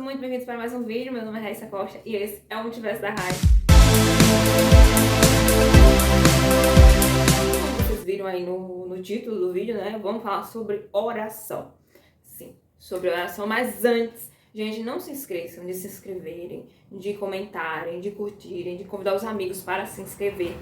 todos muito bem-vindos para mais um vídeo. Meu nome é Raíssa Costa e esse é o Multiverso da Rai. Como vocês viram aí no título do vídeo, né? Vamos falar sobre oração. Sim, sobre oração, mas antes, gente, não se esqueçam de se inscreverem, de comentarem, de curtirem, de convidar os amigos para se inscrever.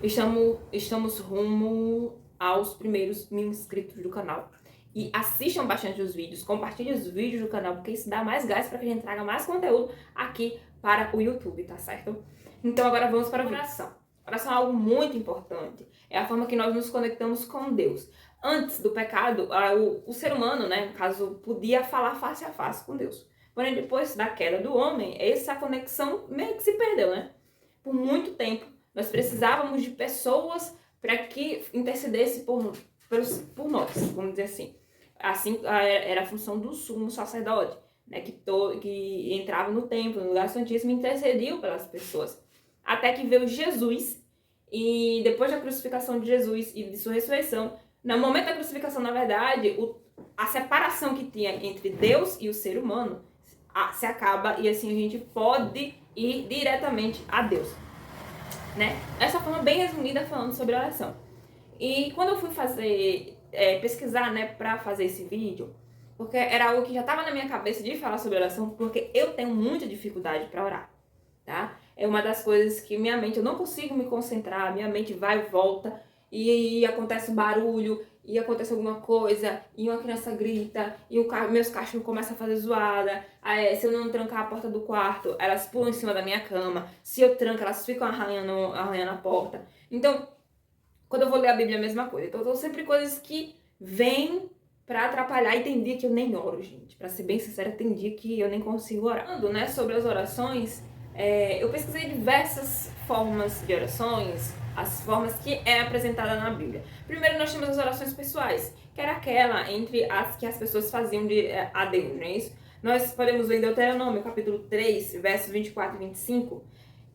Estamos rumo aos primeiros 1000 inscritos do canal. E assistam bastante os vídeos, compartilhem os vídeos do canal, porque isso dá mais gás para que a gente traga mais conteúdo aqui para o YouTube, tá certo? Então agora vamos para a oração. Oração é algo muito importante. É a forma que nós nos conectamos com Deus. Antes do pecado, o ser humano, né, no caso, podia falar face a face com Deus. Porém, depois da queda do homem, essa conexão meio que se perdeu, né? Por muito tempo, nós precisávamos de pessoas para que intercedesse por nós, vamos dizer assim. Assim era a função do sumo sacerdote, né, que entrava no templo, no lugar santíssimo, e intercedia pelas pessoas. Até que veio Jesus, e depois da crucificação de Jesus e de sua ressurreição, no momento da crucificação, na verdade, a separação que tinha entre Deus e o ser humano se acaba, e assim a gente pode ir diretamente a Deus, né? Essa forma bem resumida falando sobre oração. E quando eu fui pesquisar, né, pra fazer esse vídeo, porque era algo que já estava na minha cabeça de falar sobre oração, porque eu tenho muita dificuldade para orar, tá? É uma das coisas que eu não consigo me concentrar, minha mente vai e volta, e acontece um barulho, e acontece alguma coisa, e uma criança grita, e meus cachorros começam a fazer zoada. Se eu não trancar a porta do quarto, elas pulam em cima da minha cama. Se eu tranco, elas ficam arranhando a porta. Então, quando eu vou ler a Bíblia, é a mesma coisa. Então, são sempre coisas que vêm pra atrapalhar. E tem dia que eu nem oro, gente. Pra ser bem sincera, tem dia que eu nem consigo orar. Né, sobre as orações, eu pesquisei diversas formas de orações, as formas que é apresentada na Bíblia. Primeiro, nós temos as orações pessoais, que era aquela entre as que as pessoas faziam a Deus, não é isso? Nós podemos ver em Deuteronômio, capítulo 3, versos 24 e 25,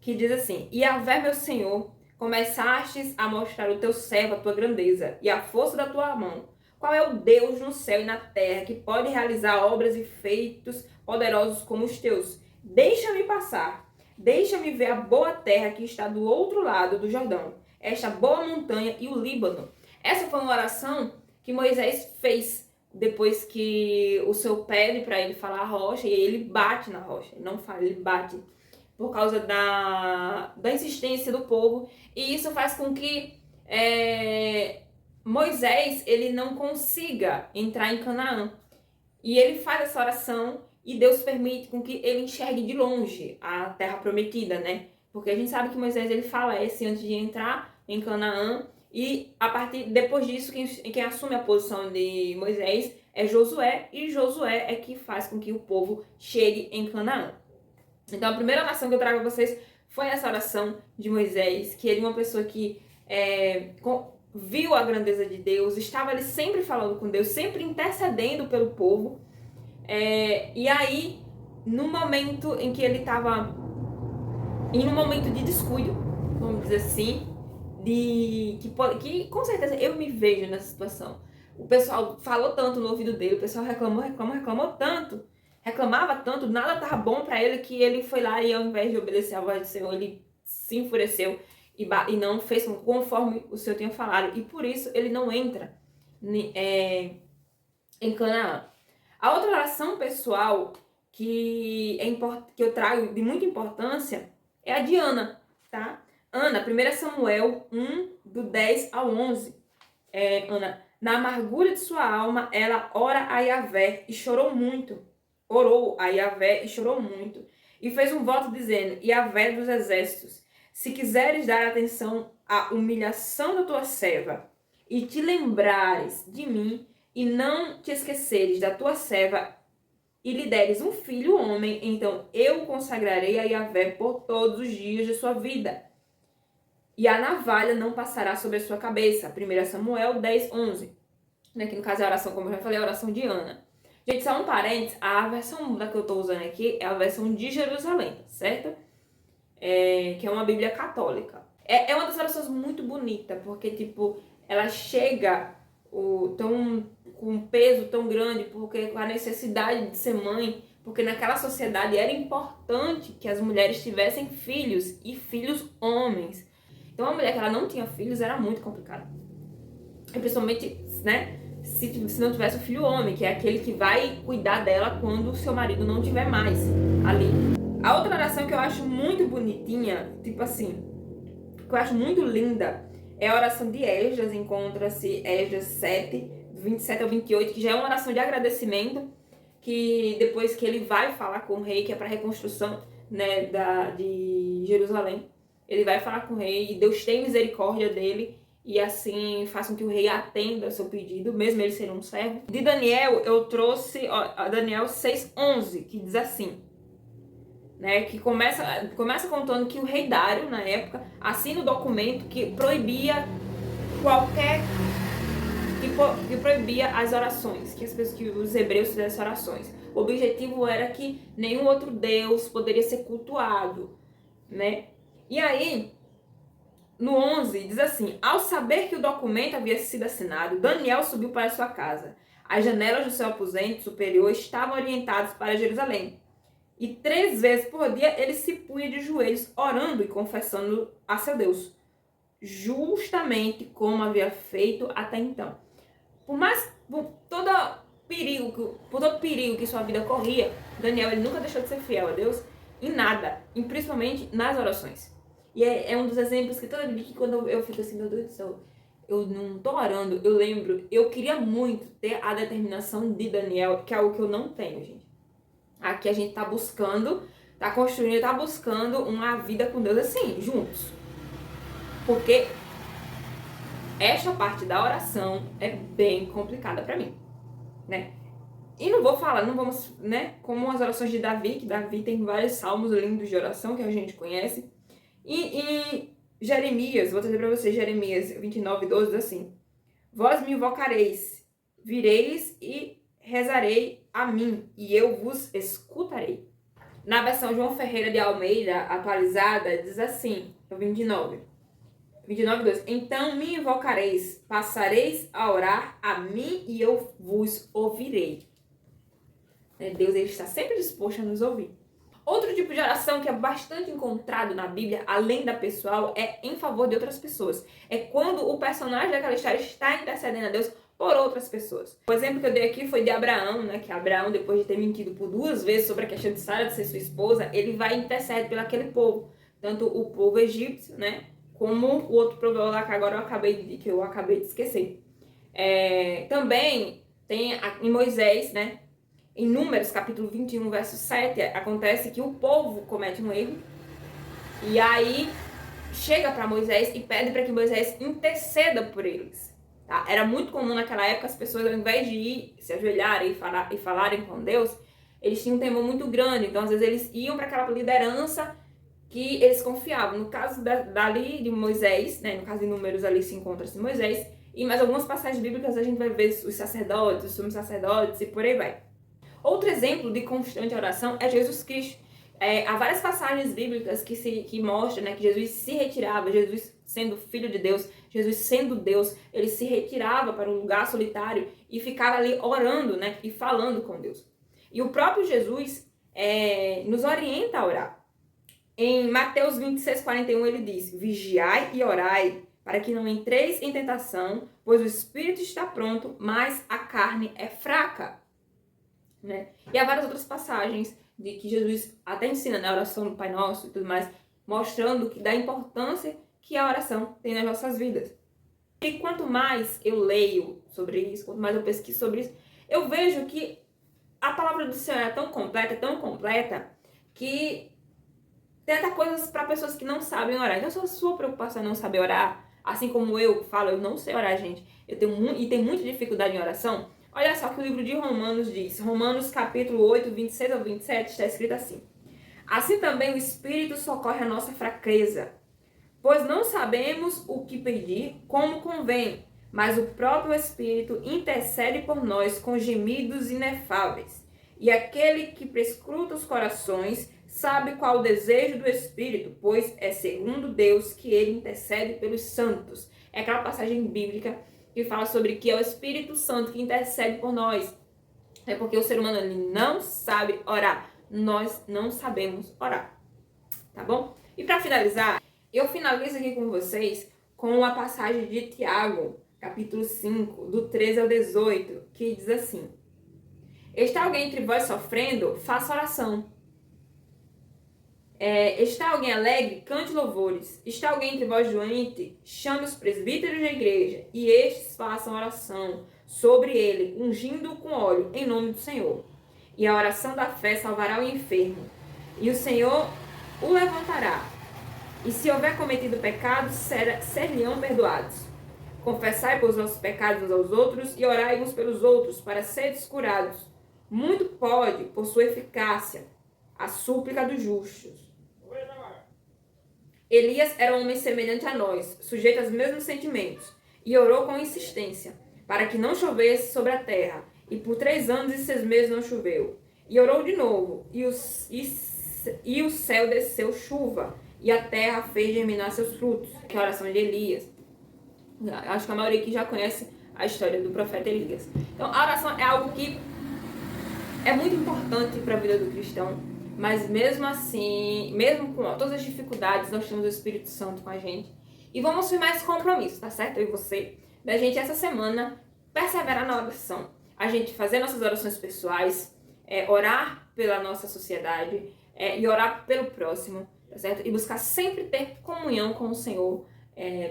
que diz assim: Yahvé, meu Senhor, começastes a mostrar o teu servo a tua grandeza e a força da tua mão. Qual é o Deus no céu e na terra que pode realizar obras e feitos poderosos como os teus? Deixa-me passar. Deixa-me ver a boa terra que está do outro lado do Jordão, esta boa montanha e o Líbano. Essa foi uma oração que Moisés fez depois que o seu pede para ele falar a rocha, e ele bate na rocha. Ele não fala, ele bate por causa da insistência do povo. E isso faz com que Moisés ele não consiga entrar em Canaã. E ele faz essa oração e Deus permite com que ele enxergue de longe a terra prometida, né? Porque a gente sabe que Moisés ele falece antes de entrar em Canaã, e depois disso quem assume a posição de Moisés é Josué, e Josué é que faz com que o povo chegue em Canaã. Então a primeira oração que eu trago a vocês foi essa oração de Moisés, que ele é uma pessoa que viu a grandeza de Deus, estava ali sempre falando com Deus, sempre intercedendo pelo povo. E aí, no momento em que ele estava em um momento de descuido, vamos dizer assim, que com certeza eu me vejo nessa situação. O pessoal falou tanto no ouvido dele, o pessoal reclamava tanto, nada estava bom para ele, que ele foi lá e ao invés de obedecer a voz do Senhor, ele se enfureceu e não fez conforme o Senhor tinha falado. E por isso ele não entra em Canaã. A outra oração pessoal que eu trago de muita importância é a de Ana, tá? Ana, 1 Samuel 1, do 10 ao 11. Ana, na amargura de sua alma, ela ora a Yahvé e chorou muito. Orou a Yahvé e chorou muito. E fez um voto dizendo: Yahvé dos exércitos, se quiseres dar atenção à humilhação da tua serva e te lembrares de mim, e não te esqueceres da tua serva, e lhe deres um filho homem, então eu o consagrarei a Yahvé por todos os dias de sua vida. E a navalha não passará sobre a sua cabeça. 1 Samuel 10, 11. Aqui no caso é a oração, como eu já falei, é a oração de Ana. Gente, só um parênteses, a versão da que eu estou usando aqui é a versão de Jerusalém, certo? Que é uma Bíblia católica. É uma das orações muito bonita, porque, tipo, ela chega com um peso tão grande, porque com a necessidade de ser mãe, porque naquela sociedade era importante que as mulheres tivessem filhos e filhos homens. Então uma mulher que ela não tinha filhos era muito complicado. E principalmente, né, se não tivesse o filho homem, que é aquele que vai cuidar dela quando o seu marido não tiver mais ali. A outra oração que eu acho muito bonitinha, tipo assim, que eu acho muito linda, é a oração de Esdras. Encontra-se Esdras 7, 27 ao 28, que já é uma oração de agradecimento, que depois que ele vai falar com o rei, que é para a reconstrução, né, de Jerusalém, ele vai falar com o rei e Deus tem misericórdia dele e assim faz com que o rei atenda ao seu pedido, mesmo ele sendo um servo. De Daniel, eu trouxe a Daniel 6:11, que diz assim, né, que começa contando que o rei Dário, na época, assina o documento que proibia que proibia as orações, que os hebreus fizessem orações. O objetivo era que nenhum outro deus poderia ser cultuado, né? E aí, no 11, diz assim: ao saber que o documento havia sido assinado, Daniel subiu para sua casa. As janelas do seu aposento superior estavam orientadas para Jerusalém. E 3 vezes por dia ele se punha de joelhos, orando e confessando a seu Deus, justamente como havia feito até então. Por todo perigo que sua vida corria, Daniel ele nunca deixou de ser fiel a Deus em nada, e principalmente nas orações. E é um dos exemplos que toda vez que quando eu fico assim, meu Deus do céu, eu não tô orando, eu lembro, eu queria muito ter a determinação de Daniel, que é algo que eu não tenho, gente. Aqui a gente tá buscando, tá construindo, tá buscando uma vida com Deus assim, juntos. Porque esta parte da oração é bem complicada pra mim, né? E não vamos, né, como as orações de Davi, que Davi tem vários salmos lindos de oração que a gente conhece. E em Jeremias, vou trazer pra vocês Jeremias 29:12, diz assim: vós me invocareis, vireis e rezarei a mim, e eu vos escutarei. Na versão João Ferreira de Almeida, atualizada, diz assim, no 29:12. Então me invocareis, passareis a orar a mim e eu vos ouvirei. Deus ele está sempre disposto a nos ouvir. Outro tipo de oração que é bastante encontrado na Bíblia, além da pessoal, é em favor de outras pessoas. É quando o personagem daquela história está intercedendo a Deus por outras pessoas. O exemplo que eu dei aqui foi de Abraão, né? Que Abraão, depois de ter mentido por 2 vezes sobre a questão de Sara de ser sua esposa, ele vai interceder pelo aquele povo. Tanto o povo egípcio, né? Como o outro povo lá que agora eu acabei de esquecer. Também tem em Moisés, né? Em Números, capítulo 21, verso 7, acontece que o povo comete um erro. E aí chega para Moisés e pede para que Moisés interceda por eles. Tá? Era muito comum naquela época as pessoas, ao invés de ir se ajoelharem e falarem com Deus, eles tinham um temor muito grande. Então, às vezes, eles iam para aquela liderança que eles confiavam. No caso dali de Moisés, né? No caso de Números ali se encontra-se Moisés. E mais algumas passagens bíblicas a gente vai ver os sacerdotes, os sumos sacerdotes e por aí vai. Outro exemplo de constante oração é Jesus Cristo. Há várias passagens bíblicas que mostram, né, que Jesus se retirava, Jesus sendo filho de Deus, Jesus sendo Deus, ele se retirava para um lugar solitário e ficava ali orando, né, e falando com Deus. E o próprio Jesus nos orienta a orar. Em Mateus 26:41 ele diz: vigiai e orai, para que não entreis em tentação, pois o espírito está pronto, mas a carne é fraca. Né? E há várias outras passagens de que Jesus até ensina na oração do Pai Nosso e tudo mais, mostrando da importância que a oração tem nas nossas vidas. E quanto mais eu leio sobre isso, quanto mais eu pesquiso sobre isso, eu vejo que a palavra do Senhor é tão completa, que tem até coisas para pessoas que não sabem orar. Então, se a sua preocupação é não saber orar, assim como eu falo, eu não sei orar, gente, tenho muita dificuldade em oração. Olha só que o livro de Romanos diz, Romanos capítulo 8, 26 ao 27, está escrito assim: assim também o Espírito socorre a nossa fraqueza, pois não sabemos o que pedir como convém, mas o próprio Espírito intercede por nós com gemidos inefáveis. E aquele que perscruta os corações sabe qual o desejo do Espírito, pois é segundo Deus que ele intercede pelos santos. É aquela passagem bíblica que fala sobre que é o Espírito Santo que intercede por nós. É porque o ser humano ele não sabe orar. Nós não sabemos orar. Tá bom? E para finalizar, eu finalizo aqui com vocês com a passagem de Tiago, capítulo 5, do 13 ao 18, que diz assim: está alguém entre vós sofrendo? Faça oração. Está alguém alegre? Cante louvores. Está alguém entre vós doente? Chame os presbíteros da igreja, e estes façam oração sobre ele, ungindo-o com óleo, em nome do Senhor. E a oração da fé salvará o enfermo, e o Senhor o levantará. E se houver cometido pecados, ser-lhe-ão perdoados. Confessai por os vossos pecados uns aos outros, e orai uns pelos outros, para seres curados. Muito pode, por sua eficácia, a súplica dos justos. Elias era um homem semelhante a nós, sujeito aos mesmos sentimentos, e orou com insistência, para que não chovesse sobre a terra. E por 3 anos e 6 meses não choveu. E orou de novo, e o céu desceu chuva, e a terra fez germinar seus frutos. Que é a oração de Elias. Acho que a maioria aqui já conhece a história do profeta Elias. Então, a oração é algo que é muito importante para a vida do cristão, mas mesmo assim, mesmo com todas as dificuldades, nós temos o Espírito Santo com a gente. E vamos firmar esse compromisso, tá certo? Eu e você, da gente essa semana perseverar na oração. A gente fazer nossas orações pessoais, orar pela nossa sociedade e orar pelo próximo, tá certo? E buscar sempre ter comunhão com o Senhor,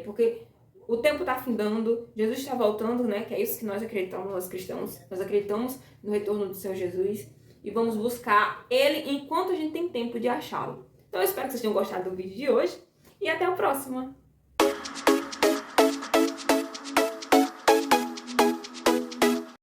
porque o tempo está findando, Jesus está voltando, né? Que é isso que nós acreditamos, nós cristãos. Nós acreditamos no retorno do Senhor Jesus e vamos buscar Ele enquanto a gente tem tempo de achá-lo. Então eu espero que vocês tenham gostado do vídeo de hoje e até o próximo.